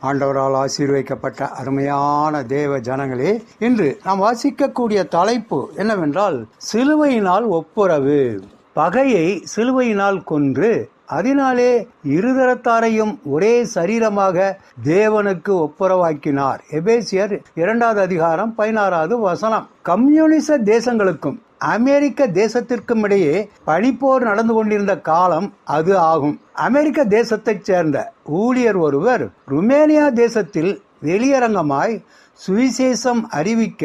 ஆண்டவரால் ஆசீர்வதிக்கப்பட்ட அருமையான தேவ ஜனங்களே, இன்று நாம் வாசிக்கக்கூடிய தலைப்பு என்னவென்றால் சிலுவையினால் ஒப்புரவு. பகையை சிலுவையினால் கொன்று அதனாலே இருதரத்தாரையும் ஒரே சரீரமாக தேவனுக்கு ஒப்புரவாக்கினார். எபேசியர் 2:16 கம்யூனிச தேசங்களுக்கும் அமெரிக்க தேசத்திற்கும் இடையே பனிப்போர் நடந்து கொண்டிருந்த காலம் அது ஆகும். அமெரிக்க தேசத்தைச் சேர்ந்த ஊழியர் ஒருவர் ருமேனியா தேசத்தில் வெளியரங்கமாய் சுவிசேஷம் அறிவிக்க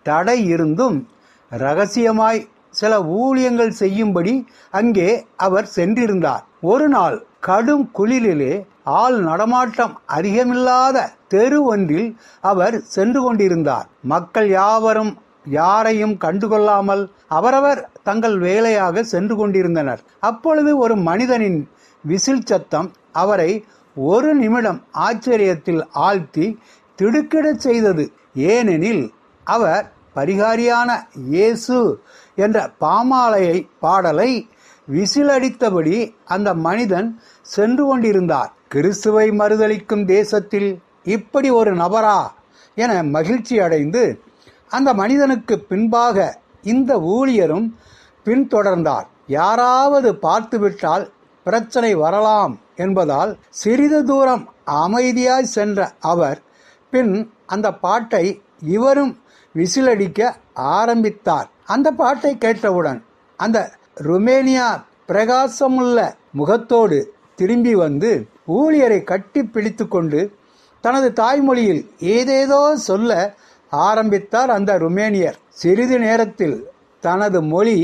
தடை இருந்தும் இரகசியமாய் சில ஊழியங்கள் செய்யும்படி அங்கே அவர் சென்றிருந்தார். ஒரு நாள் கடும் குளிரிலே ஆள் நடமாட்டம் அதிகமில்லாத தெரு ஒன்றில் அவர் சென்று கொண்டிருந்தார். மக்கள் யாரையும் கண்டுகொள்ளாமல் அவரவர் தங்கள் வேலையாக சென்று கொண்டிருந்தனர். அப்பொழுது ஒரு மனிதனின் விசில் சத்தம் அவரை ஒரு நிமிடம் ஆச்சரியத்தில் ஆழ்த்தி திடுக்கிடச் செய்தது. ஏனெனில் அவர் பரிகாரியான இயேசு என்ற பாமாலையை பாடலை விசிலடித்தபடி அந்த மனிதன் சென்று கொண்டிருந்தார். கிறிஸ்துவை மறுதலிக்கும் தேசத்தில் இப்படி ஒரு நபரா என மகிழ்ச்சி அடைந்து அந்த மனிதனுக்கு பின்பாக இந்த ஊழியரும் பின்தொடர்ந்தார். யாராவது பார்த்துவிட்டால் பிரச்சனை வரலாம் என்பதால் சிறிது தூரம் அமைதியாய் சென்ற அவர் பின் அந்த பாட்டை இவரும் விசிலடிக்க ஆரம்பித்தார். அந்த பாட்டை கேட்டவுடன் அந்த ருமேனியா பிரகாசமுள்ள முகத்தோடு திரும்பி வந்து ஊழியரை கட்டி பிடித்து கொண்டு தனது தாய்மொழியில் ஏதேதோ சொல்ல ஆரம்பித்தார். அந்த ருமேனியர் சிறிது நேரத்தில் தனது மொழி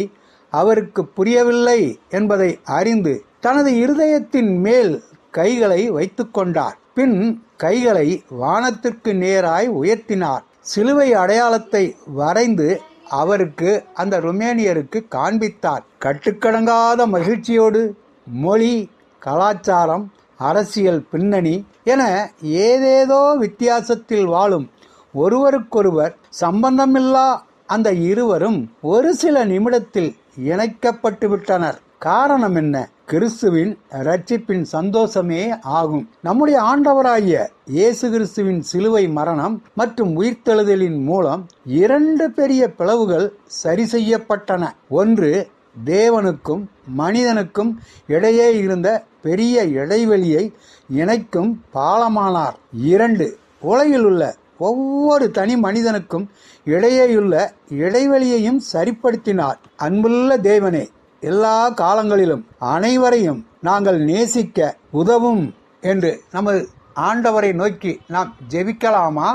அவருக்கு புரியவில்லை என்பதை அறிந்து தனது இருதயத்தின் மேல் கைகளை வைத்து கொண்டார். பின் கைகளை வானத்திற்கு நேராய் உயர்த்தினார். சிலுவை அடையாளத்தை வரைந்து அவருக்கு அந்த ருமேனியருக்கு காண்பித்தார். கட்டுக்கடங்காத மகிழ்ச்சியோடு மொழி, கலாச்சாரம், அரசியல் பின்னணி என ஏதேதோ வித்தியாசத்தில் வாழும் ஒருவருக்கொருவர் சம்பந்தமில்லா அந்த இருவரும் ஒரு சில நிமிடத்தில் இணைக்கப்பட்டு விட்டனர். காரணம் என்ன? கிறிஸ்துவின் இரட்சிப்பின் சந்தோஷமே ஆகும். நம்முடைய ஆண்டவராகிய இயேசு கிறிஸ்துவின் சிலுவை மரணம் மற்றும் உயிர்த்தெழுதலின் மூலம் இரண்டு பெரிய பிளவுகள் சரி செய்யப்பட்டன. ஒன்று, தேவனுக்கும் மனிதனுக்கும் இடையே இருந்த பெரிய இடைவெளியை இணைக்கும் பாலமானார். இரண்டு, உலகில் உள்ள ஒவ்வொரு தனி மனிதனுக்கும் இடையேயுள்ள இடைவெளியையும் சரிப்படுத்தினார். அன்புள்ள தேவனே, எல்லா காலங்களிலும் அனைவரையும் நாங்கள் நேசிக்க உதவும் என்று நமது ஆண்டவரை நோக்கி நாம் ஜெபிக்கலாமா?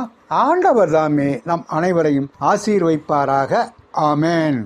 ஆண்டவர் தாமே நம் அனைவரையும் ஆசீர்வதிப்பாராக. ஆமென்.